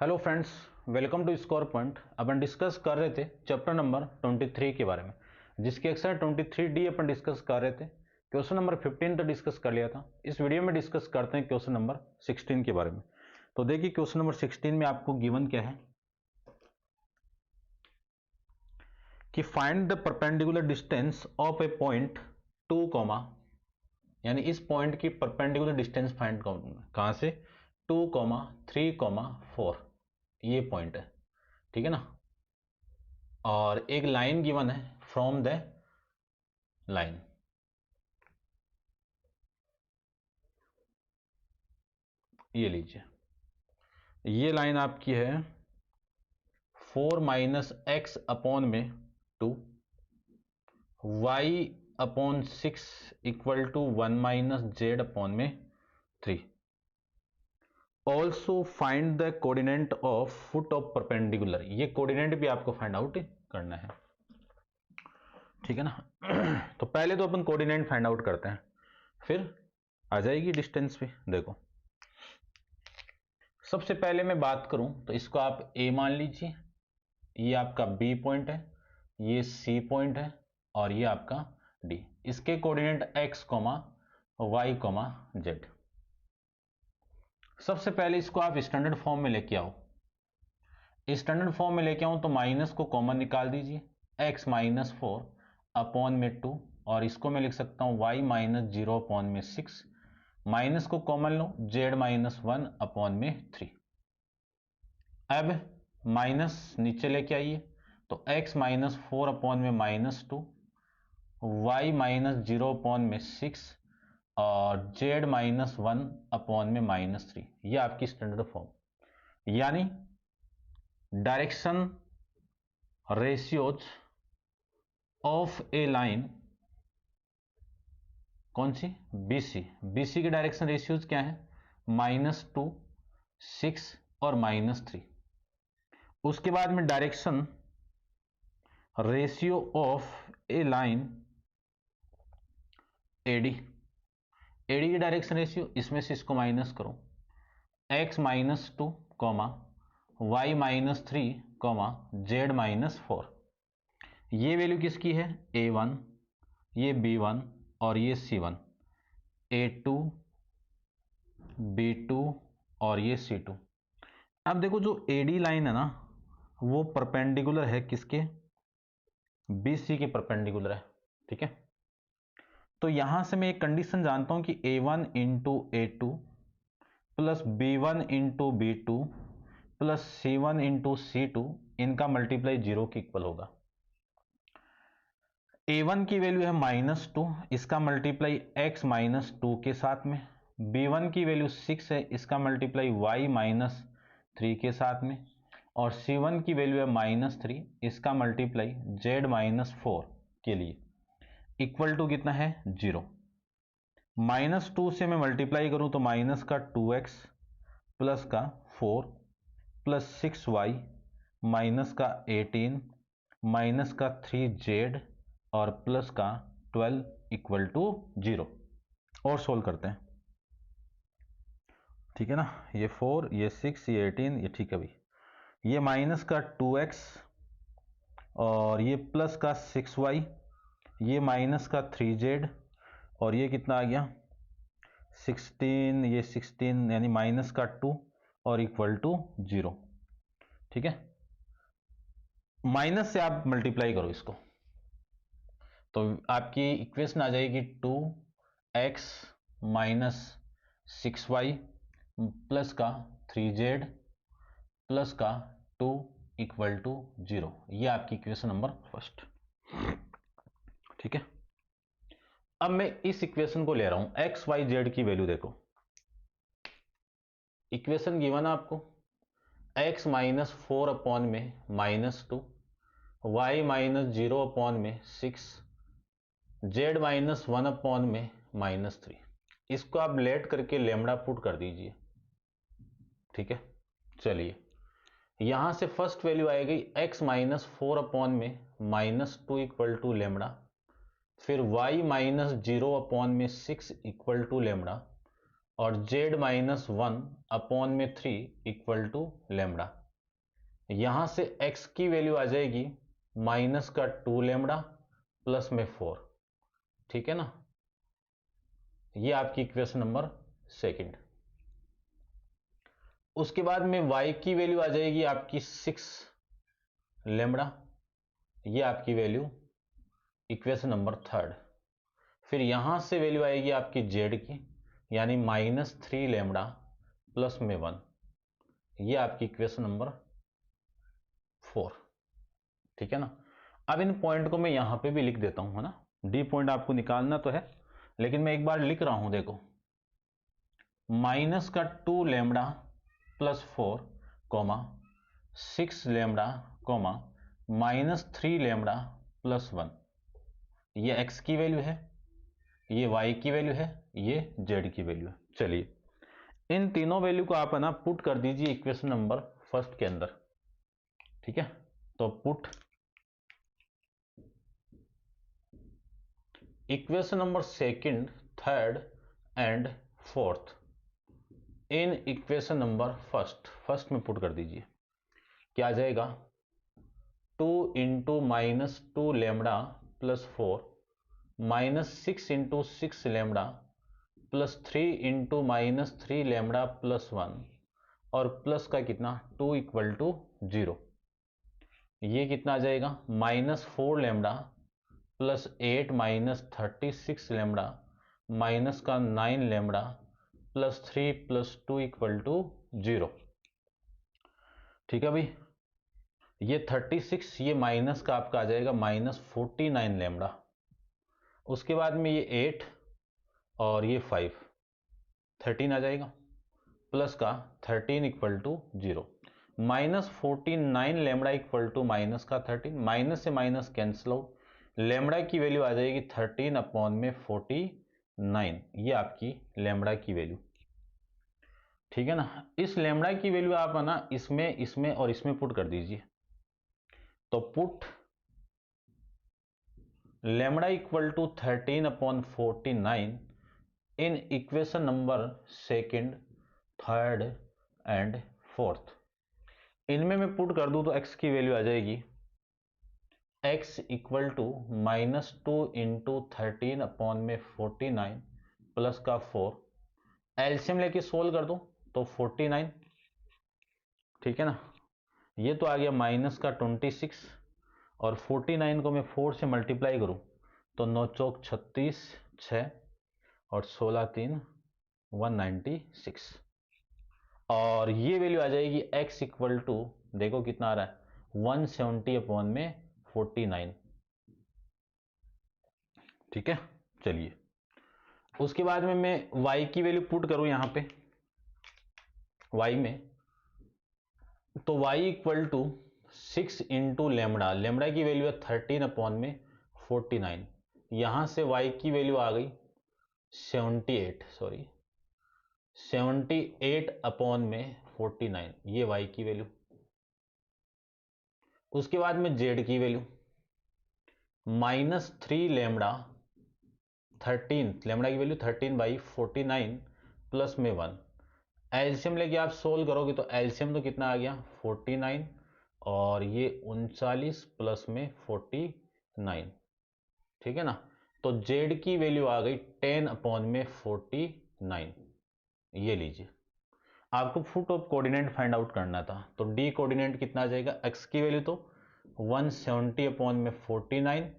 Hello friends, welcome to score point. अपन discuss कर रहे थे चैप्टर नंबर 23 के बारे में, जिसकी एक्सरसाइज 23D अपन डिस्कस कर रहे थे। क्वेश्चन नंबर 15 तो डिस्कस कर लिया था। इस वीडियो में डिस्कस करते हैं क्वेश्चन नंबर 16 के बारे में। तो देखिए क्वेश्चन नंबर 16 में आपको गिवन क्या है कि find the perpendicular distance of A point 2, यानी इस पॉइंट की परपेंडिकुलर डिस्टेंस फाइंड करना। कहां से? 2, 3, 4, ये पॉइंट है, ठीक है ना। और एक लाइन गिवन है फ्रॉम द लाइन, ये लीजिए, ये लाइन आपकी है 4 माइनस एक्स अपॉन में 2, y upon 6 equal to 1 minus z upon में 3। Also find the coordinate of foot of perpendicular, ये कोऑर्डिनेट भी आपको फाइंड आउट करना है, ठीक है ना। तो पहले तो अपन कोऑर्डिनेट फाइंड आउट करते हैं, फिर आ जाएगी डिस्टेंस पे। देखो सबसे पहले मैं बात करूं तो इसको आप ए मान लीजिए, ये आपका बी पॉइंट है, ये सी पॉइंट है और ये आपका डी। इसके कोऑर्डिनेट एक्स, वाई, जेड। सबसे पहले इसको आप स्टैंडर्ड फॉर्म में लेके आओ। स्टैंडर्ड फॉर्म में लेके आऊं तो माइनस को कॉमन निकाल दीजिए, एक्स माइनस 4 अपॉन में 2, और इसको मैं लिख सकता हूं वाई माइनस 0 अपॉन में 6, माइनस को कॉमन लो, जेड माइनस 1 अपॉन में 3। अब माइनस नीचे लेके आइए तो x माइनस 4 अपॉन में माइनस 2, वाई माइनस 0 अपॉन में 6 और जेड माइनस 1 अपॉन में माइनस 3। ये आपकी स्टैंडर्ड फॉर्म, यानी direction ratios of A line, कौन सी? BC। BC की डायरेक्शन रेशियोज क्या है? -2, 6 और -3। उसके बाद में direction ratio of A line AD। AD की डायरेक्शन रेशियो, इसमें से इसको माइनस करो, x minus 2, y minus 3, z minus 4। ये वैल्यू किसकी है? A1, ये B1 और ये C1, A2, B2 और ये C2। अब देखो जो AD लाइन है ना, वो परपेंडिकुलर है किसके? BC के परपेंडिकुलर है, ठीक है। तो यहां से मैं एक कंडीशन जानता हूं कि A1 into A2 plus B1 into B2 plus C1 into C2, इनका मल्टीप्लाई 0 के इक्वल होगा। A1 की वैल्यू है -2, इसका मल्टीप्लाई x माइनस 2 के साथ में। B1 की वैल्यू 6 है, इसका मल्टीप्लाई y माइनस 3 के साथ में। और C1 की वैल्यू है -3, इसका मल्टीप्लाई z माइनस 4 के लिए, इक्वल टू कितना है? 0। -2 से मैं मल्टीप्लाई करूं तो माइनस का 2x प्लस का 4 प्लस 6y माइनस का 18 माइनस का 3z और प्लस का 12 इक्वल टू 0। और सोल्व करते हैं, ठीक है ना। ये 4, ये 6, ये 18, ये ठीक है भाई। ये माइनस का 2x और ये प्लस का 6y, ये माइनस का 3z और ये कितना आ गया? 16, ये 16 यानी माइनस का 2 और इक्वल टू 0, ठीक है। माइनस से आप मल्टीप्लाई करो इसको तो आपकी इक्वेशन आ जाएगी 2x माइनस 6y प्लस का 3z प्लस का 2 इक्वल टू 0। ये आपकी इक्वेशन नंबर फर्स्ट, ठीक है। अब मैं इस इक्वेशन को ले रहा हूं, x y z की वैल्यू देखो। इक्वेशन गिवन है आपको, x माइनस 4 अपॉन में -2, y माइनस 0 अपॉन में 6, z माइनस 1 अपॉन में -3। इसको आप लेट करके लेमड़ा पुट कर दीजिए, ठीक है। चलिए यहां से फर्स्ट वैल्यू आएगी x माइनस 4 अपॉन में -2 इक्वल टू लेमड़ा, फिर y माइनस 0 अपॉन में 6 इक्वल टू लेमड़ा, और z minus 1/3 equal to lambda. यहां से x की वैल्यू आ जाएगी माइनस का 2 लेमड़ा प्लस में 4। ठीक है ना, ये आपकी इक्वेशन नंबर सेकंड। उसके बाद में y की वैल्यू आ जाएगी आपकी 6 लेमड़ा, ये आपकी वैल्यू इक्वेशन नंबर थर्ड। फिर यहां से वैल्यू आएगी आपकी z की, यानी -3 लेमड़ा प्लस में 1, ये आपकी इक्वेशन नंबर 4। ठीक है ना। अब इन पॉइंट को मैं यहां पे भी लिख देता हूं, है ना, डी पॉइंट आपको निकालना तो है, लेकिन मैं एक बार लिख रहा हूं, देखो, माइनस का 2 lambda plus 4 comma 6 lambda comma -3 lambda plus 1, ये x की वैल्यू है, ये y की वैल्यू है, ये z की वैल्यू है। चलिए इन तीनों वैल्यू को आप है ना पुट कर दीजिए इक्वेशन नंबर फर्स्ट के अंदर। ठीक है, तो put equation number second, third and fourth in equation number first में पुट कर दीजिए। क्या आ जाएगा, 2 into -2 lambda plus 4 -6 into 6 lambda plus 3 into -3 lambda plus 1 और प्लस का कितना 2 इक्वल टू 0। ये कितना आ जाएगा, -4 लेमड़ा प्लस 8 -36 लेमड़ा माइनस का 9 lambda plus 3 plus 2 equal to 0। ठीक है भाई, ये 36, ये माइनस का आपका आ जाएगा -49 लेमड़ा। उसके बाद में ये 8 और ये 5, 13 आ जाएगा प्लस का 13 equal to 0। -49 lambda equal to minus का 13, माइनस से माइनस कैंसिल आउट, लेमड़ा की वैल्यू आ जाएगी 13/49, ये आपकी लेमड़ा की वैल्यू। ठीक है ना, इस लेमड़ा की वैल्यू आप है ना इसमें और इसमें पुट कर दीजिए। तो put lambda equal to 13/49 in equation number second, third and fourth. इनमें मैं पुट कर दूं तो x की वैल्यू आ जाएगी x equal to -2 into 13/49 plus का 4, एलसीएम लेके सोल्व कर दो तो 49। ठीक है ना, ये तो आ गया माइनस का 26 और 49 को मैं 4 से मल्टीप्लाई करूं तो 9 चौक 36, 6 और 16 3 196 और ये वैल्यू आ जाएगी x इक्वल टू, देखो कितना आ रहा है, 170/49। ठीक है, चलिए उसके बाद में मैं y की वैल्यू पुट करूं यहां पे y में, तो y equal to 6 into lambda, lambda की वैल्यू है 13/49, यहां से y की वैल्यू आ गई 78/49, ये y की वैल्यू। उसके बाद में z की वैल्यू -3 लेमड़ा, 13 लेमड़ा की वैल्यू 13/49 प्लस में 1, एलसीएम लेके आप सोल्व करोगे तो एलसीएम तो कितना आ गया 49 और ये 39 प्लस में 49। ठीक है ना, तो z की वैल्यू आ गई 10/49, ये लीजिए। आपको foot of coordinate find out करना था, तो डी कोऑर्डिनेट कितना आ जाएगा, x की वैल्यू तो 170/49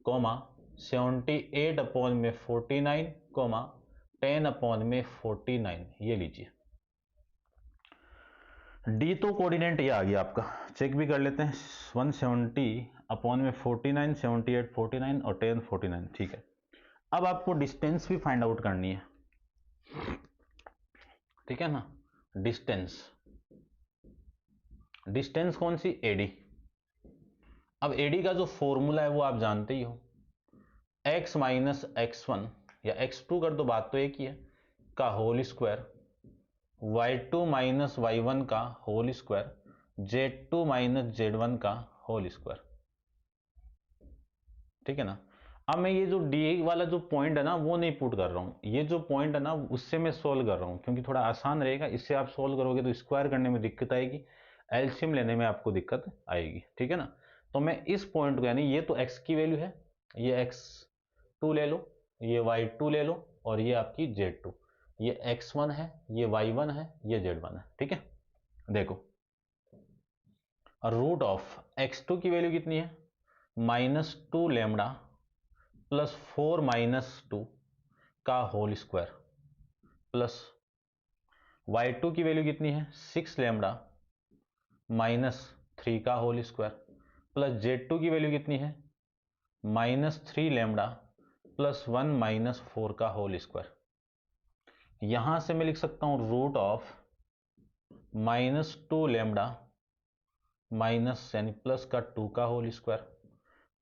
कॉमा 78/49 कॉमा 10/49, ये लीजिए। डी तो कोऑर्डिनेट ये आ गया आपका, चेक भी कर लेते हैं, 170/49, 78/49 और 10/49। ठीक है, अब आपको डिस्टेंस भी फाइंड आउट करनी है। ठीक है ना, डिस्टेंस कौन सी, एडी। अब एडी का जो फॉर्मूला है वो आप जानते ही हो, x माइनस x1 या x2 कर दो, बात तो एक ही है, का whole square, y2 minus y1 का whole square, z2 minus z1 का होल स्क्वायर। ठीक है ना, अब मैं ये जो डी वाला जो पॉइंट है ना वो नहीं पुट कर रहा हूँ, ये जो पॉइंट है ना उससे मैं सोल्व कर रहा हूँ क्योंकि थोड़ा आसान रहेगा। इससे आप सोल्व करोगे तो स्क्वायर करने में दिक्कत आएगी, एलसीएम लेने में आपको दिक्कत आएगी, ठीक है ना। तो मैं इस पॉइंट को, यानी ये तो एक्स की वैल्यू है, ये x2 ले लो, ये y2 ले लो, और ये आपकी z2, ये x1 है, ये y1 है, ये z1 है, ठीक है। देखो रूट ऑफ x2 की वैल्यू कितनी है, -2 लैम्बडा प्लस 4 - 2 का होल स्क्वायर, प्लस y2 की वैल्यू कितनी है, 6 लैम्बडा -3 का होल स्क्वायर, प्लस z2 की वैल्यू कितनी है, -3 लैम्बडा प्लस 1 - 4 का होल स्क्वायर। यहां से मैं लिख सकता हूं रूट ऑफ -2 लैम्बडा माइनस यानी प्लस का 2 का होल स्क्वायर,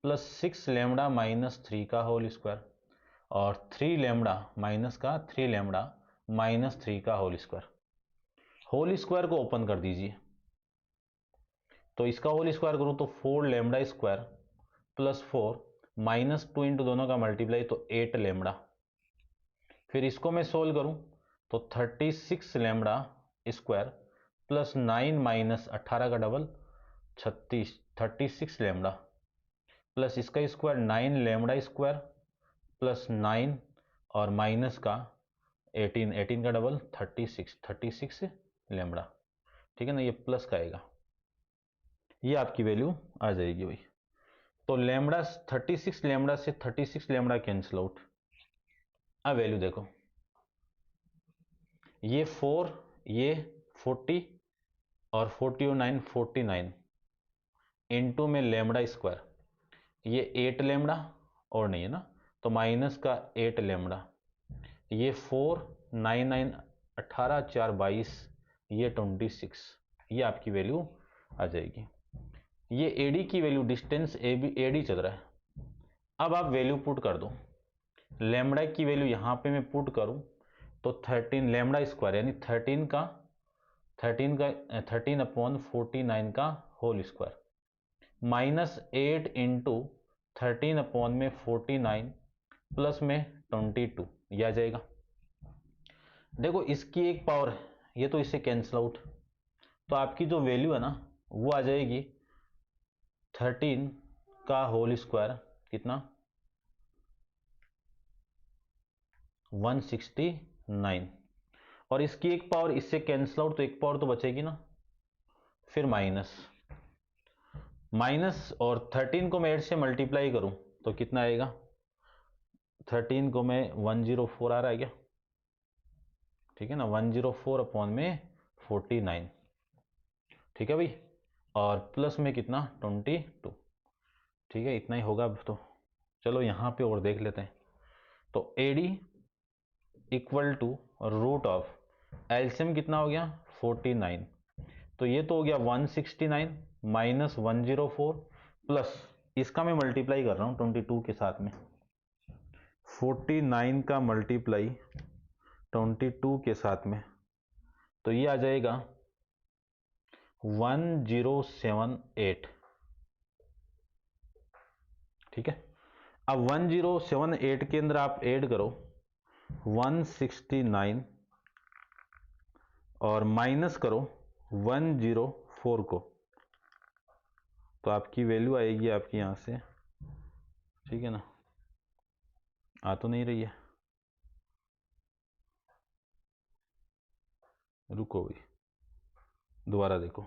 प्लस 6 लैम्बडा -3 का होल स्क्वायर, और 3 लैम्बडा माइनस का 3 लैम्बडा -3 का होल स्क्वायर। होल स्क्वायर को ओपन कर दीजिए, तो इसका होल स्क्वायर करूं तो 4 लैम्बडा स्क्वायर प्लस 4 -2 इंटू दोनों का मल्टीप्लाई तो 8 लैम्बडा। फिर इसको मैं सोल्व करूं तो 36 लैम्बडा स्क्वायर प्लस 9 माइनस 18 का डबल 36 लैम्बडा, प्लस इसका स्क्वायर 9 लैम्बडा स्क्वायर प्लस 9 और माइनस का 18 का डबल 36 लैम्बडा, ठीक है ना। ये प्लस का आएगा, ये आपकी वैल्यू आ जाएगी भाई। तो लैम्बडा 36 लैम्बडा से 36 लैम्बडा कैंसिल आउट। अब वैल्यू देखो, ये 4, ये 40 और 40 और 9 49 इंटू में लैम्बडा स्क्वायर, ये 8 लैम्बडा और नहीं है ना, तो माइनस का 8 लैम्बडा, ये 4 9 9 18 4 22, ये 26, ये आपकी वैल्यू आ जाएगी। ये एडी की वैल्यू, डिस्टेंस एडी चल रहा है। अब आप वैल्यू पुट कर दो, लैम्बडा की वैल्यू यहां पे मैं पुट करूं तो 13 लैम्बडा स्क्वायर यानी 13/49 का होल स्क्वायर -8 इंटू 13/49 प्लस में 22, ये आ जाएगा। देखो इसकी एक पावर है, ये तो इससे कैंसिल आउट, तो आपकी जो वैल्यू है ना वो आ जाएगी 13 का होल स्क्वायर कितना, 169, और इसकी एक पावर इससे कैंसिल आउट, तो एक पावर तो बचेगी ना, फिर माइनस और 13 को मैं 8 से मल्टीप्लाई करूं तो कितना आएगा, 13 को मैं 104 आ रहा है क्या, ठीक है ना, 104/49, ठीक है भाई, और प्लस में कितना 22, ठीक है, इतना ही होगा अब तो। चलो यहाँ पे और देख लेते हैं, तो AD equal to root of LCM कितना हो गया 49, तो ये तो हो गया 169 माइनस 104 प्लस इसका मैं मल्टीप्लाई कर रहा हूँ 22 के साथ में, 49 का मल्टीप्लाई 22 के साथ में, तो ये आ जाएगा 1078, ठीक है। अब 1078 के अंदर आप ऐड करो 169 और माइनस करो 104 को, तो आपकी वैल्यू आएगी आपकी यहां से, ठीक है ना। आ तो नहीं रही है, रुको भाई दोबारा देखो,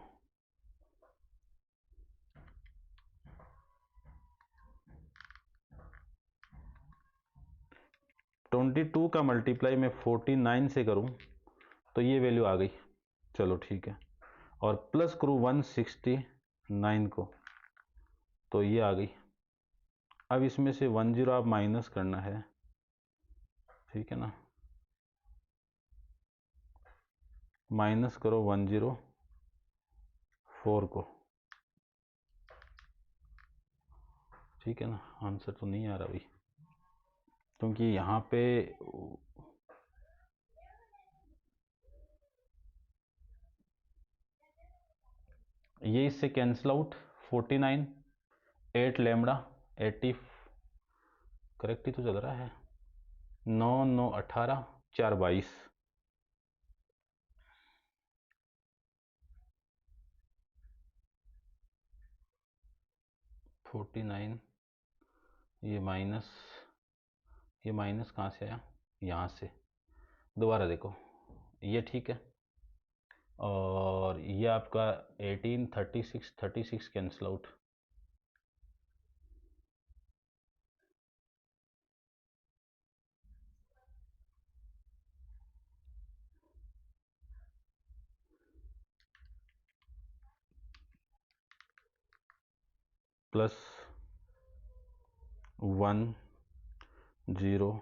ट्वेंटी टू का मल्टीप्लाई मैं 49 से करूं तो ये वैल्यू आ गई, चलो ठीक है, और प्लस करूं 169 को तो ये आ गई। अब इसमें से 10 आप माइनस करना है, ठीक है ना, माइनस करो 104 को, ठीक है ना। आंसर तो नहीं आ रहा भाई, क्योंकि यहाँ पे ये इससे कैंसिल आउट 49 8 लैम्बडा 80 करेक्ट ही तो चल रहा है। 9 9 18 4 22, 49। ये माइनस कहाँ से आया, यहाँ से। दोबारा देखो, ये ठीक है, और ये आपका 18 36 कैंसिल आउट, प्लस 1 0,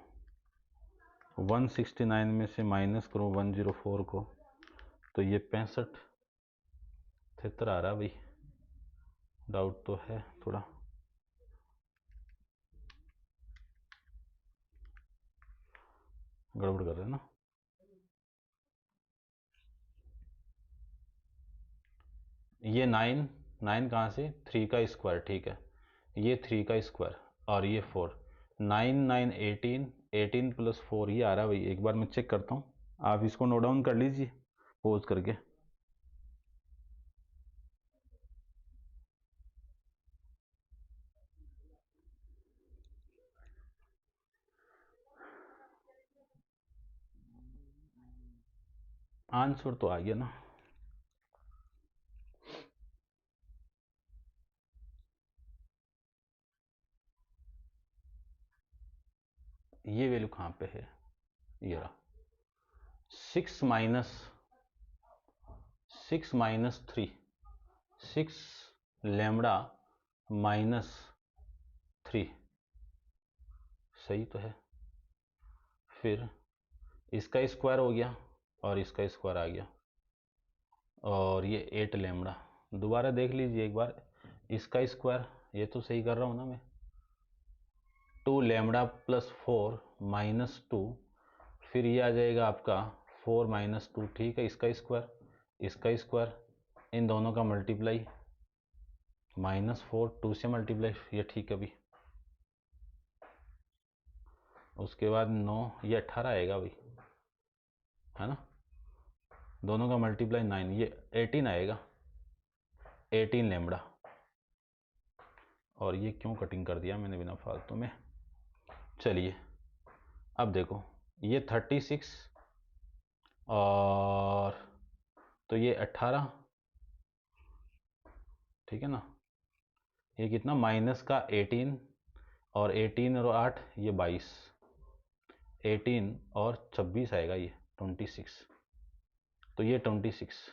169 में से माइनस करो 104 को, तो ये 65 73 आ रहा भाई। डाउट तो है थोड़ा, गड़बड़ कर रहे हैं ना। ये 9 कहाँ से, 3 का स्क्वायर, ठीक है, ये 3 का स्क्वायर और ये 4, 9 9 18, 18 प्लस 4 ये आ रहा है भाई। एक बार मैं चेक करता हूँ, आप इसको नोट डाउन कर लीजिए पोज करके। आंसर तो आ गया ना। ये वैल्यू कहाँ पे है, ये रहा, 6 माइनस 3, 6 लैम्बडा माइनस 3, सही तो है। फिर इसका स्क्वायर हो गया और इसका स्क्वायर आ गया, और ये 8 लैम्बडा। दोबारा देख लीजिए एक बार, इसका स्क्वायर, ये तो सही कर रहा हूँ ना मैं, 2 लैम्बडा प्लस 4 माइनस 2, फिर ये आ जाएगा आपका 4 माइनस 2, ठीक है, इसका स्क्वायर, इन दोनों का मल्टीप्लाई, -4 2 से मल्टीप्लाई, ये ठीक है अभी। उसके बाद 9, ये 18 आएगा भाई, है ना, दोनों का मल्टीप्लाई 9, ये 18 आएगा, 18 लैम्बडा। और ये क्यों कटिंग कर दिया मैंने बिना फालतू में। चलिए अब देखो, ये 36 और तो ये 18, ठीक है ना, ये कितना माइनस का 18, और 18 और 8 ये 22, 18 और 26 आएगा, ये 26, तो ये 26,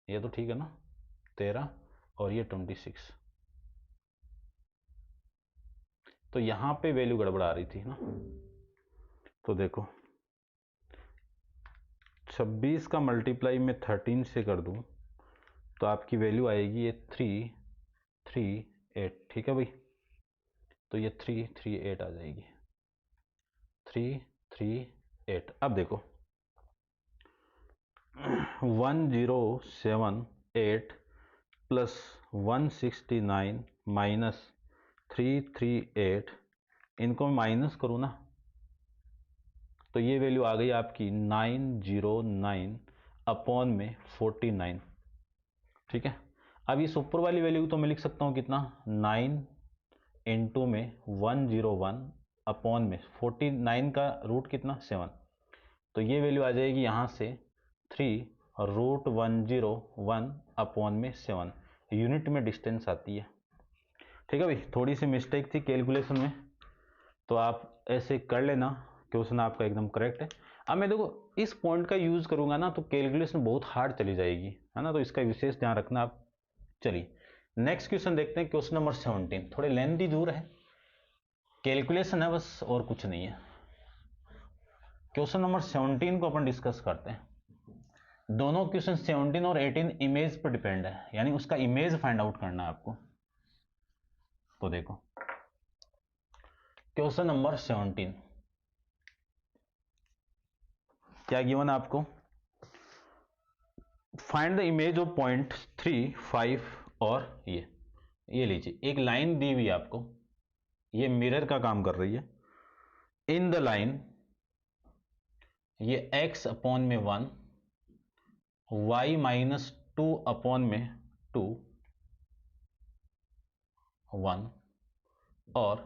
ये तो ठीक है ना, 13 और ये 26, तो यहाँ पे वैल्यू गड़बड़ आ रही थी ना। तो देखो 26 का मल्टीप्लाई मैं 13 से कर दूं तो आपकी वैल्यू आएगी ये 338, ठीक है भाई, तो ये 338 आ जाएगी, 338। अब देखो 1078 प्लस 169 माइनस 338, इनको माइनस करूँ ना, तो ये वैल्यू आ गई आपकी 909 अपॉन में 49, ठीक है। अब इस ऊपर वाली वैल्यू तो मैं लिख सकता हूँ कितना, 9 इंटू में 101 अपॉन में 49 का रूट कितना 7, तो ये वैल्यू आ जाएगी यहाँ से 3√101 अपॉन में 7, यूनिट में डिस्टेंस आती है, ठीक है भाई। थोड़ी सी मिस्टेक थी कैलकुलेशन में, तो आप ऐसे कर लेना, क्वेश्चन आपका एकदम करेक्ट है। अब मैं देखो इस पॉइंट का यूज करूंगा ना तो कैलकुलेशन बहुत हार्ड चली जाएगी, है ना, तो इसका विशेष ध्यान रखना आप। चलिए नेक्स्ट क्वेश्चन देखते हैं, क्वेश्चन नंबर 17, थोड़े लेंथी दूर है, कैलकुलेशन है बस और कुछ नहीं है। क्वेश्चन नंबर 17 को अपन डिस्कस करते हैं। दोनों क्वेश्चन 17 और 18 इमेज पर डिपेंड है, यानी उसका इमेज फाइंड आउट करना है आपको। तो देखो क्वेश्चन नंबर 17 क्या गिवन है आपको, find the image of point 3 5 और ये लीजिए एक लाइन दी हुई है आपको, ये मिरर का काम कर रही है। इन द लाइन ये x अपॉन में 1, y माइनस 2 अपॉन में 2 1 और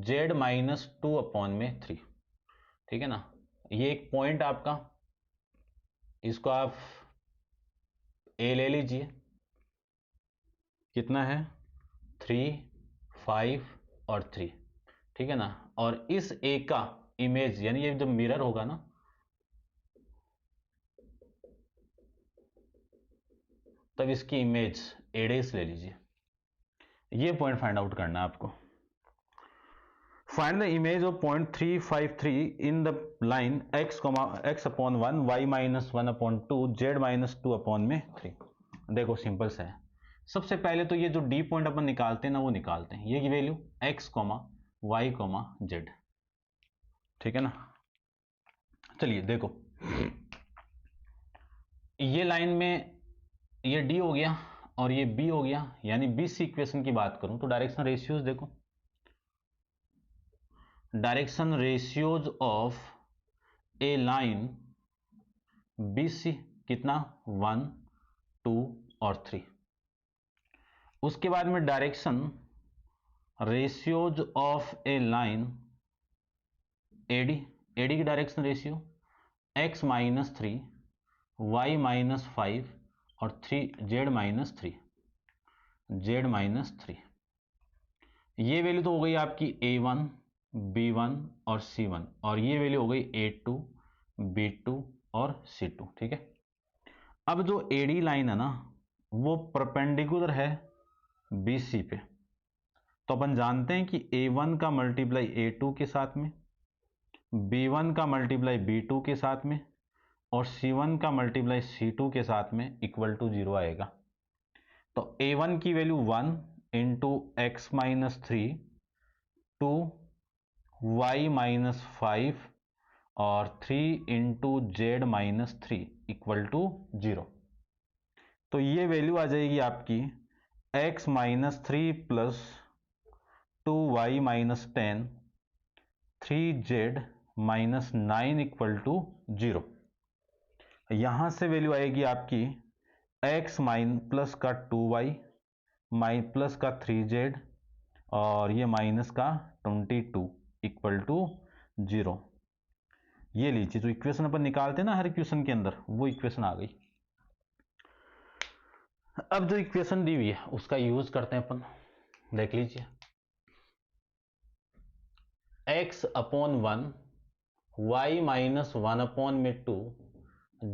z माइनस 2 अपॉन में 3। ठीक है ना, ये एक पॉइंट आपका, इसको आप ए ले लीजिए, कितना है 3 5 और 3। ठीक है ना, और इस ए का इमेज यानी ये जो मिरर होगा ना, तब इसकी इमेज एडेस ले लीजिए। ये पॉइंट फाइंड आउट करना है आपको। Find the image of point 353 in the line x upon 1, y minus 1 upon 2, z minus 2 upon में 3। देखो सिंपल सा है। सबसे पहले तो ये जो डी पॉइंट अपन निकालते हैं ना, वो निकालते हैं। ये की वैल्यू x, y, z। ठीक है ना, चलिए देखो, ये लाइन में ये डी हो गया और ये बी हो गया, यानी बीस इक्वेशन की बात करूं तो डायरेक्शन रेशियोज देखो, direction ratios of A line BC कितना 1 2 और 3। उसके बाद में direction ratios of A line AD, AD की direction ratio x minus 3, y minus 5 और 3 z माइनस 3, z माइनस 3। ये वैल्यू तो हो गई आपकी A1 B1 और C1, और ये वैल्यू हो गई A2 B2 और C2। ठीक है, अब जो AD लाइन है ना, वो परपेंडिकुलर है BC पे, तो अपन जानते हैं कि A1 का मल्टीप्लाई A2 के साथ में, B1 का मल्टीप्लाई B2 के साथ में और C1 का मल्टीप्लाई C2 के साथ में इक्वल टू 0 आएगा। तो A1 की value 1 into x minus 3 2 y minus 5 और 3 into z minus 3 equal to 0। तो ये वैल्यू आ जाएगी आपकी x minus 3 plus 2y minus 10 3z minus 9 equal to 0। यहां से वैल्यू आएगी आपकी x माइन प्लस का 2y प्लस का 3z और ये माइनस का 22 इक्वल टू 0। ये लीजिए, जो इक्वेशन अपन निकालते हैं ना हर इक्वेशन के अंदर, वो इक्वेशन आ गई। अब जो इक्वेशन दी हुई है उसका यूज करते हैं अपन, देख लीजिए। x upon 1, y minus 1 upon में 2,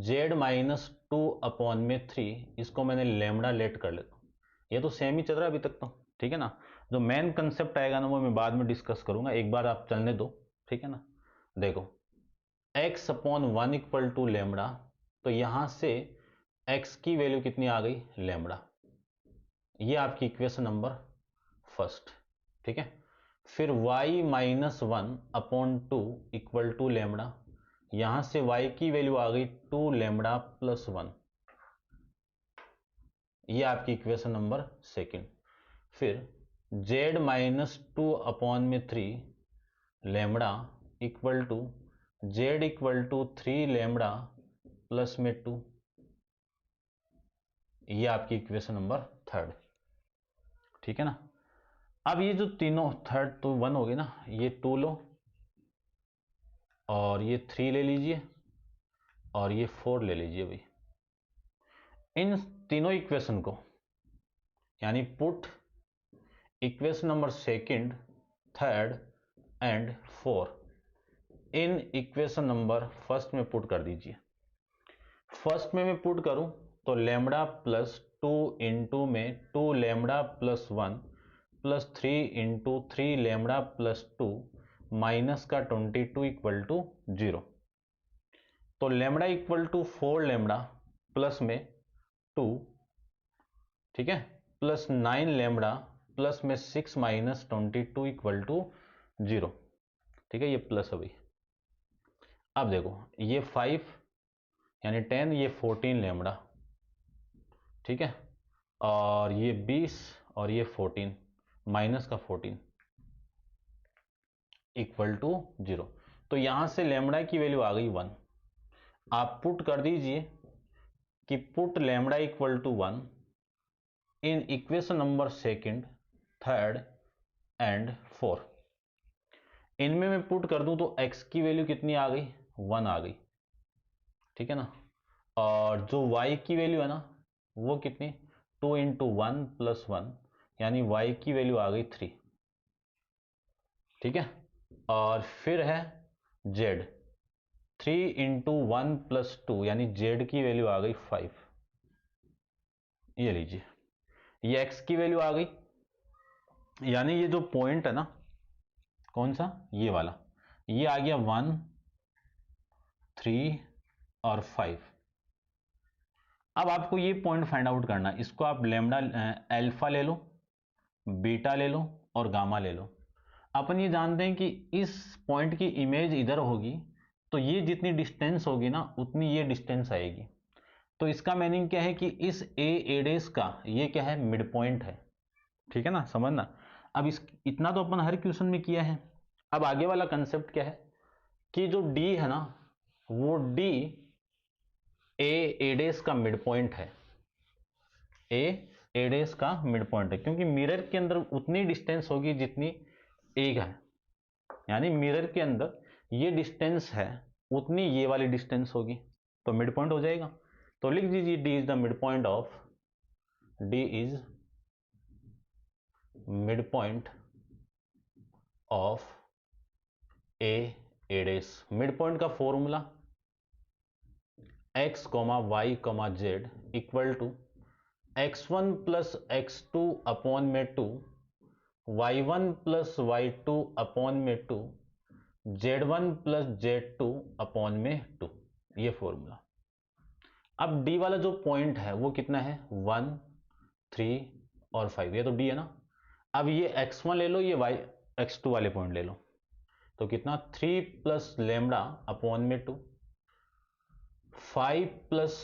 z माइनस 2 अपॉन में 3, इसको मैंने लेमडा लेट कर लेता हूं। ये तो सेम ही चल रहा है अभी तक तो। ठीक है ना, जो मेन कंसेप्ट आएगा ना वो मैं बाद में डिस्कस करूंगा, एक बार आप चलने दो। ठीक है ना, देखो x upon 1 equal to lambda, तो यहां से x की वैल्यू कितनी आ गई लेमडा। ये आपकी इक्वेशन नंबर फर्स्ट। ठीक है, फिर y minus 1 upon 2 equal to lambda, यहां से y की वैल्यू आ गई 2 लेमडा प्लस 1। ये आपकी इक्वेशन नंबर सेकंड। फिर z माइनस 2 अपॉन में 3 lambda equal to z equal to 3 lambda plus में 2। ये आपकी इक्वेशन नंबर थर्ड। ठीक है ना, अब ये जो तीनों थर्ड तो 1 हो गए ना, ये 2 लो और ये 3 ले लीजिए और ये 4 ले लीजिए भाई। इन तीनों इक्वेशन को यानी put equation number second, third and 4 in equation number first में पुट कर दीजिए। फर्स्ट में मैं पुट करूं तो लेमडा प्लस 2 इंटू में 2 lambda plus 1 plus 3 into 3 lambda plus 2 minus का 22 इक्वल टू 0। तो lambda equal to 4 lambda plus में 2, ठीक है, प्लस 9 लेमडा प्लस में 6 माइनस 22 इक्वल टू 0। ठीक है, ये प्लस अभी। अब देखो ये 5 यानी 10, ये 14 लेमडा। ठीक है, और ये 20 और ये 14 माइनस का 14। Equal to 0। तो यहां से लैम्बडा की वैल्यू आ गई 1। आप पुट कर दीजिए कि put lambda equal to 1 in equation number second, third and 4। इनमें मैं पुट कर दूं तो x की वैल्यू कितनी आ गई, 1 आ गई, ठीक है ना। और जो y की वैल्यू है ना वो कितनी, 2 इंटू 1 प्लस 1, यानी y की वैल्यू आ गई 3, ठीक है। और फिर है z, 3 इंटू 1 प्लस 2, यानी z की वैल्यू आ गई 5। ये लीजिए, ये x की वैल्यू आ गई, यानी ये जो पॉइंट है ना, कौन सा, ये वाला, ये आ गया 1, 3 और 5। अब आपको ये पॉइंट फाइंड आउट करना है। इसको आप लेमडा अल्फा ले लो, बीटा ले लो और गामा ले लो। अपन ये जानते हैं कि इस पॉइंट की इमेज इधर होगी, तो ये जितनी डिस्टेंस होगी ना उतनी ये डिस्टेंस आएगी। तो इसका मीनिंग क्या है कि इस ए डेस का ये क्या है, मिड पॉइंट है, ठीक है ना, समझना। अब इस इतना तो अपन हर क्वेश्चन में किया है। अब आगे वाला कंसेप्ट क्या है कि जो डी है ना, वो डी ए डेस का मिड पॉइंट है, ए डेस का मिड पॉइंट है, क्योंकि मिरर के अंदर उतनी डिस्टेंस होगी जितनी ए है, यानी मिरर के अंदर ये डिस्टेंस है उतनी ये वाली डिस्टेंस होगी, तो मिड पॉइंट हो जाएगा। तो लिख दीजिए D is the mid point of, D is mid point of A डेस। मिड पॉइंट का formula x, y, z equal to x1 plus x2 upon में 2, y1 प्लस y2 अपॉन में 2, z1 प्लस z2 अपॉन में 2, ये formula. अब d वाला जो point है वो कितना है, 1, 3 और 5, ये तो d है ना। अब ये x1 ले लो, ये x2 वाले पॉइंट ले लो, तो कितना, 3 प्लस लेमडा अपॉन में 2, 5 प्लस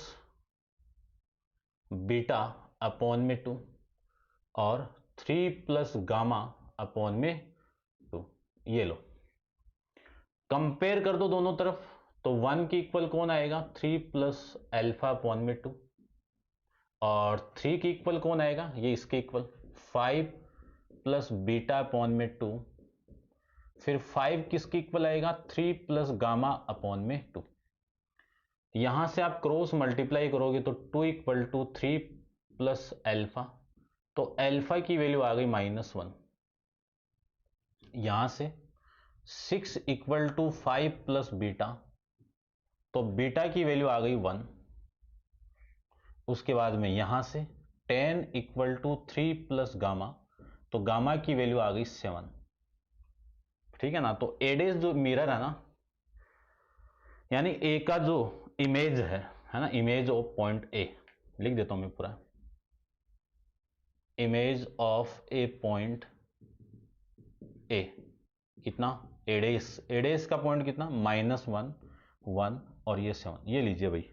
बीटा अपॉन में 2 और 3 प्लस गामा अपॉन में 2, ये लो। कंपेयर कर दो दोनों तरफ, तो 1 की इक्वल कौन आएगा, 3 प्लस अल्फा अपॉन में 2, और 3 की इक्वल कौन आएगा, ये इसके इक्वल 5 प्लस बीटा अपॉन में 2, फिर 5 किसके इक्वल आएगा, 3 प्लस गामा अपॉन में 2। यहां से आप क्रॉस मल्टीप्लाई करोगे तो 2 इक्वल टू 3 प्लस अल्फा, तो अल्फा की वैल्यू आ गई -1। यहां से 6 इक्वल टू 5 प्लस बीटा, तो बीटा की वैल्यू आ गई 1। उसके बाद में यहां से 10 इक्वल टू 3 प्लस गामा, तो गामा की वैल्यू आ गई 7, ठीक है ना। तो एडेस जो मिरर है ना, यानी ए का जो इमेज है ना, इमेज ऑफ पॉइंट ए, लिख देता हूं मैं पूरा, image of A point A कितना, एडेस, एडेस का पॉइंट कितना, -1, 1 और ये 7, ये लीजिए भाई,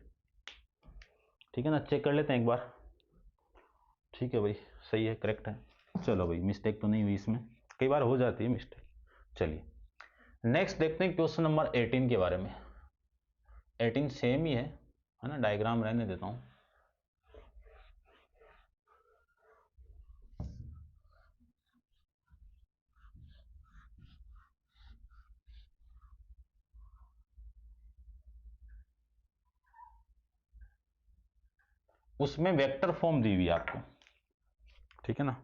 ठीक है ना। चेक कर लेते हैं एक बार, ठीक है भाई, सही है, करेक्ट है। चलो भाई, मिस्टेक तो नहीं हुई इसमें, कई बार हो जाती है मिस्टेक। चलिए नेक्स्ट देखते हैं क्वेश्चन नंबर 18 के बारे में। 18 सेम ही है ना, डायग्राम रहने देता हूं। उसमें वेक्टर फॉर्म दी हुई है आपको, ठीक है ना।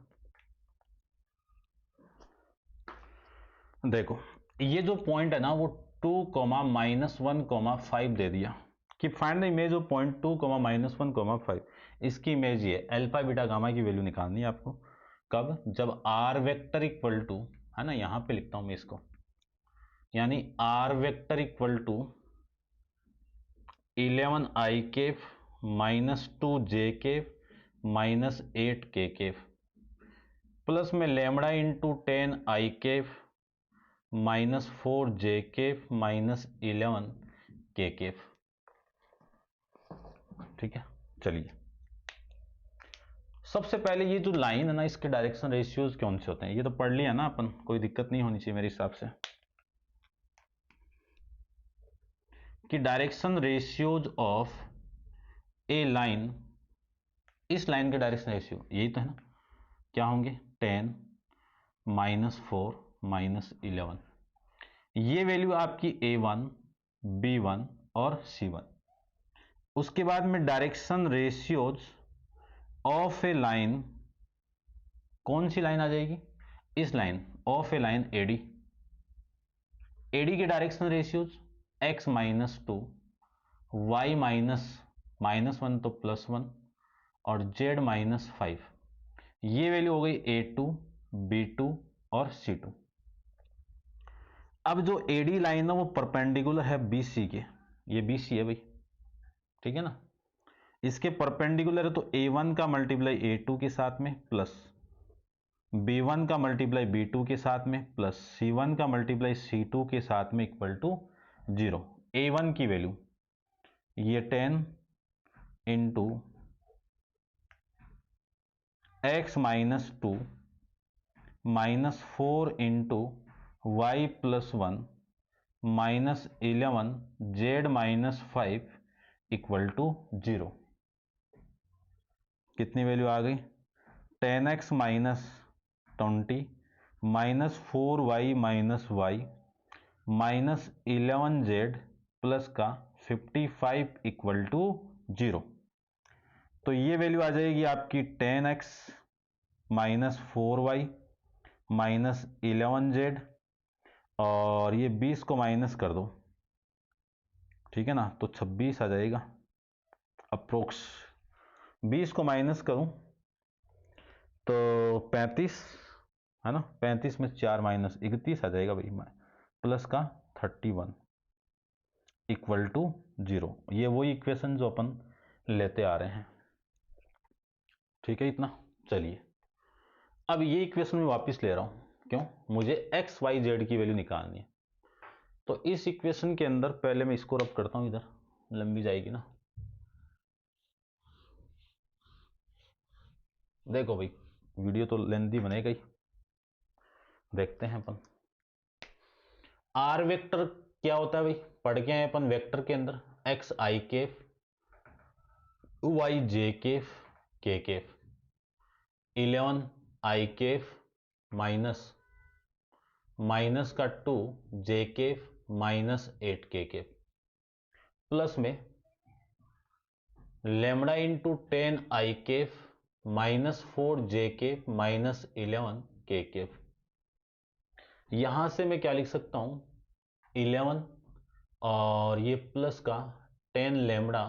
देखो ये जो पॉइंट है ना, वो 2, -1, 5 दे दिया कि find the image of point 2, -1, 5। इसकी इमेज ये अल्फा बीटा गामा की वैल्यू निकालनी है आपको। कब, जब आर वेक्टर इक्वल टू, है ना, यहां पे लिखता हूं मैं इसको, यानी R vector equal to 11i cap -2j cap -8k cap plus में lambda into 10i cap -4j cap -11k cap, ठीक है। चलिए सबसे पहले ये जो लाइन है ना, इसके डायरेक्शन रेशियोज कौन से होते हैं, ये तो पढ़ लिया ना अपन, कोई दिक्कत नहीं होनी चाहिए मेरे हिसाब से। कि direction ratios of A line, इस लाइन के डायरेक्शन रेशियो यही तो है ना, क्या होंगे 10 -4 -11, ये वैल्यू आपकी A1 B1 और C1। उसके बाद में direction ratios of A line, कौन सी लाइन आ जाएगी, इस line of A line AD, AD के डायरेक्शन रेशियोज x -2 y -1 तो +1 और z -5, ये वैल्यू हो गई A2 B2 और C2। अब जो AD लाइन है वो परपेंडिकुलर है BC के, ये BC है भाई, ठीक है ना, इसके परपेंडिकुलर है तो A1 का मल्टीप्लाई A2 के साथ में प्लस B1 का मल्टीप्लाई B2 के साथ में प्लस C1 का मल्टीप्लाई C2 के साथ में इक्वल टू 0। A1 की वैल्यू ये 10 into x -2 -4 into y +1 -11 z -5 equal to 0। कितनी वैल्यू आ गई, 10x -20 -4y -11z प्लस का 55 इक्वल टू 0। तो ये वैल्यू आ जाएगी आपकी 10x -4y -11z, और ये 20 को माइनस कर दो, ठीक है ना, तो 26 आ जाएगा अप्रोक्स। 20 को माइनस करूं तो 35 है ना, 35 में 4 माइनस 31 आ जाएगा भाई, प्लस का 31 इक्वल टू 0। ये वही इक्वेशन जो अपन लेते आ रहे हैं, ठीक है इतना। चलिए अब ये इक्वेशन में वापस ले रहा हूं, क्यों, मुझे x y z की वैल्यू निकालनी है। तो इस इक्वेशन के अंदर पहले मैं इसको रब करता हूं, इधर लंबी जाएगी ना, देखो भाई वीडियो तो लेंथी बनेगा ही, देखते हैं अपन। आर वेक्टर क्या होता है भाई, पढ़ के आए अपन वेक्टर के अंदर, एक्स आई केफ, वाई जे केफ, के केफ, 11 आई केफ माइनस का 2 जे केफ -8 के केफ, प्लस में लेमडा इंटू 10 आई केफ -4 जे केफ -11 के केफ। यहां से मैं क्या लिख सकता हूं, 11 और ये प्लस का 10 लेमडा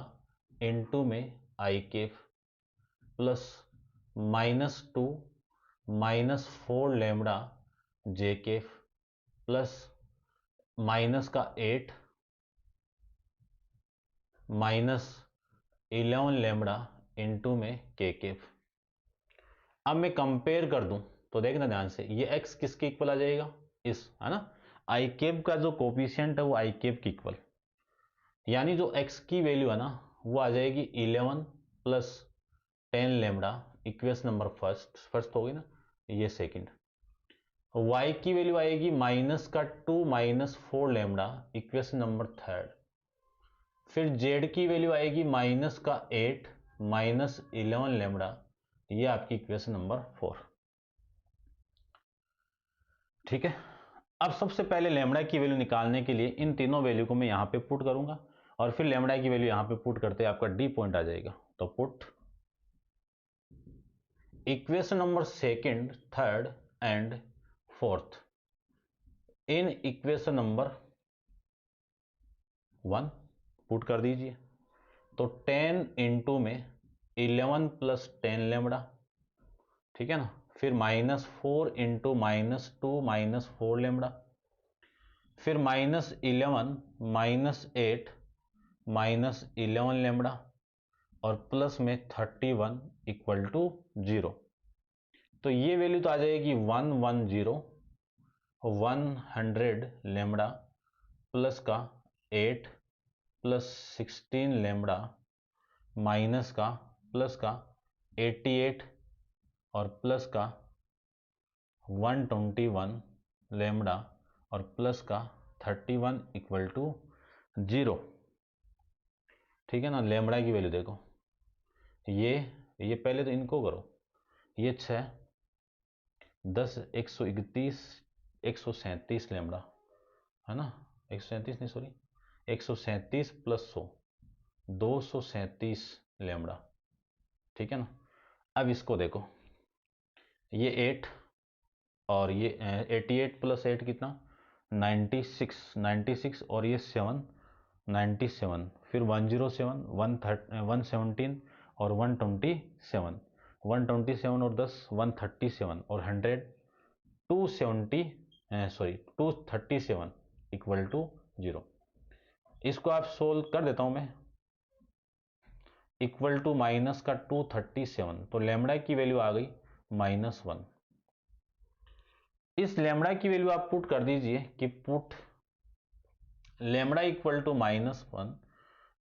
इंटू में आई केफ प्लस -2 -4 लेमडा जे केफ प्लस माइनस का 8 -11 लेमडा इंटू में के केफ। अब मैं कंपेयर कर दूं तो देखना ध्यान से, ये x किसके इक्वल आ जाएगा, इस, है ना, आई केप का जो कोफिशिएंट है वो आई केप की इक्वल, यानी जो x की वैल्यू है ना वो आ जाएगी 11 plus 10 lambda, equation number first हो गई ना, ये सेकंड। y की वैल्यू आएगी माइनस का 2 -4 लेमडा, इक्वेशन नंबर थर्ड। फिर z की वैल्यू आएगी माइनस का 8 -11 लेमडा, ये आपकी इक्वेशन नंबर 4, ठीक है। अब सबसे पहले लेमडा की वैल्यू निकालने के लिए इन तीनों वैल्यू को मैं यहां पे पुट करूंगा, और फिर लेमडा की वैल्यू यहां पे पुट करते आपका डी पॉइंट आ जाएगा। तो put equation number second, third and fourth in equation number 1 put कर दीजिए। तो 10 इंटू में 11 प्लस 10 लेमडा, ठीक है ना, फिर -4 इंटू -2 -4 लेमडा, फिर -11 -8 -11 लेमडा, और प्लस में 31 इक्वल टू 0। तो ये वैल्यू तो आ जाएगी 100 लेमडा प्लस का 8 प्लस 16 लेमडा माइनस का प्लस का 88 और प्लस का 121 लेमडा और प्लस का 31 इक्वल टू 0। ठीक है ना। लेमड़ा की वैल्यू देखो, ये पहले तो इनको करो, ये 6 10 131 137 लेमड़ा है ना, 137 नहीं सॉरी 137 प्लस 100 237 लेमड़ा, ठीक है ना। अब इसको देखो, ये 8 और ये 88 प्लस 8 कितना 96 और ये 7 97, फिर 107 117 और 127 127 और 10 137 और 100 237 इक्वल टू 0। इसको आप सोल्व कर देता हूं मैं, इक्वल टू माइनस का 237, तो लेमड़ा की वैल्यू आ गई -1। इस लेमड़ा की वैल्यू आप पुट कर दीजिए कि put lambda equal to -1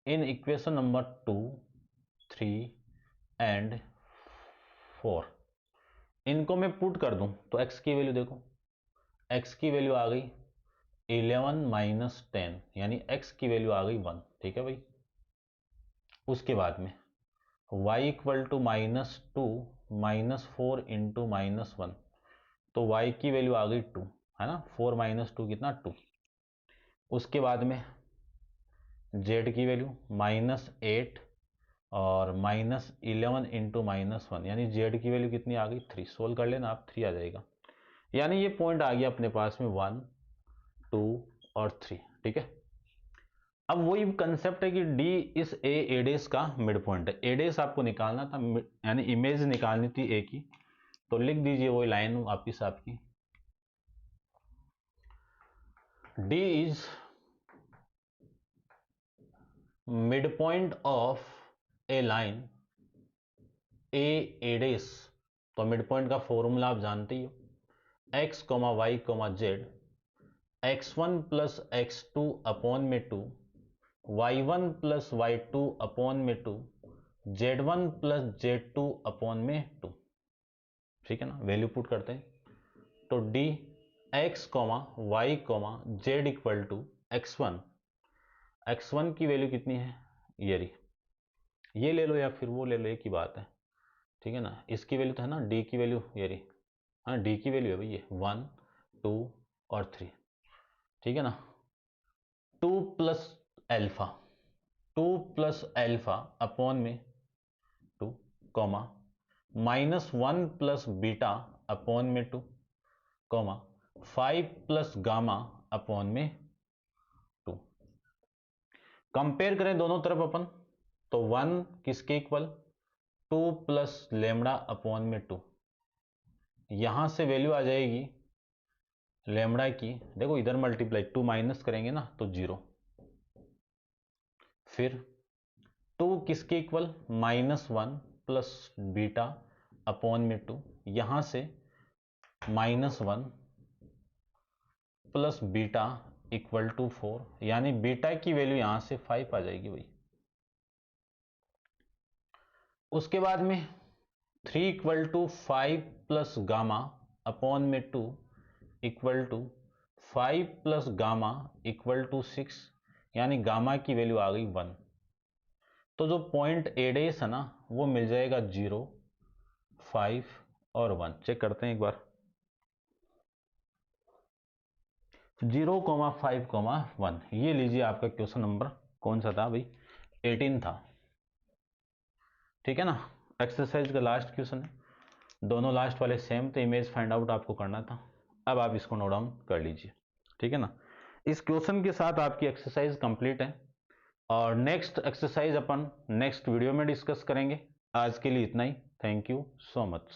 in equation number 2 3 and 4। इनको मैं पुट कर दूं तो x की वैल्यू देखो, x की वैल्यू आ गई 11 माइनस 10, यानी x की वैल्यू आ गई 1, ठीक है भाई। उसके बाद में y इक्वल टू -2 -4 इंटू -1, तो y की वैल्यू आ गई 2, है ना। 4 - 2 कितना 2। उसके बाद में z की वैल्यू -8 और -11 इंटू -1, यानी z की वैल्यू कितनी आ गई 3। सोल्व कर लेना आप, 3 आ जाएगा। यानी ये पॉइंट आ गया अपने पास में 1 2 और 3, ठीक है। अब वही कंसेप्ट है कि D इस ए डेस का मिड पॉइंट है। ए डेस आपको निकालना था, यानी इमेज निकालनी थी ए की, तो लिख दीजिए वही लाइन वापिस आपकी, D is mid point of A line A डेस। तो मिड पॉइंट का फॉर्मूला आप जानते ही हो, x, y, z x1 plus x2 upon में 2, y1 प्लस y2 अपॉन में 2, z1 प्लस z2 अपॉन में 2, ठीक है ना। वैल्यू पुट करते हैं, तो d x, y, z equal to x1 की वैल्यू कितनी है, ये ले लो या फिर वो ले लो, एक ही बात है, ठीक है ना। इसकी वैल्यू तो है ना, d की वैल्यू ये रही, हाँ d की वैल्यू है भाई, ये 1 2 और 3, ठीक है ना। 2 प्लस अल्फा अपॉन में 2, -1 प्लस बीटा अपॉन में 2, 5 प्लस गामा अपॉन में 2। कंपेयर करें दोनों तरफ अपन, तो 1 किसके इक्वल 2 प्लस लेमड़ा अपॉन में 2, यहां से वैल्यू आ जाएगी लेमड़ा की, देखो इधर मल्टीप्लाई 2 माइनस करेंगे ना तो 0, फिर 2 किसके इक्वल -1 प्लस बीटा अपॉन में 2, यहां से -1 प्लस बीटा इक्वल टू 4, यानी बीटा की वैल्यू यहां से 5 आ जाएगी भाई। उसके बाद में 3 equal to 5 plus gamma upon में 2 equal to 5 plus gamma equal to 6, यानी गामा की वैल्यू आ गई 1। तो जो पॉइंट ए डेस है ना, वो मिल जाएगा 0 5 और 1। चेक करते हैं एक बार, 0, 5, 1, ये लीजिए आपका क्वेश्चन नंबर कौन सा था भाई, 18 था, ठीक है ना। एक्सरसाइज का लास्ट क्वेश्चन है, दोनों लास्ट वाले सेम थे, इमेज फाइंड आउट आपको करना था। अब आप इसको नोट डाउन कर लीजिए, ठीक है ना। इस क्वेश्चन के साथ आपकी एक्सरसाइज कंप्लीट है, और नेक्स्ट एक्सरसाइज अपन नेक्स्ट वीडियो में डिस्कस करेंगे। आज के लिए इतना ही, थैंक यू सो मच।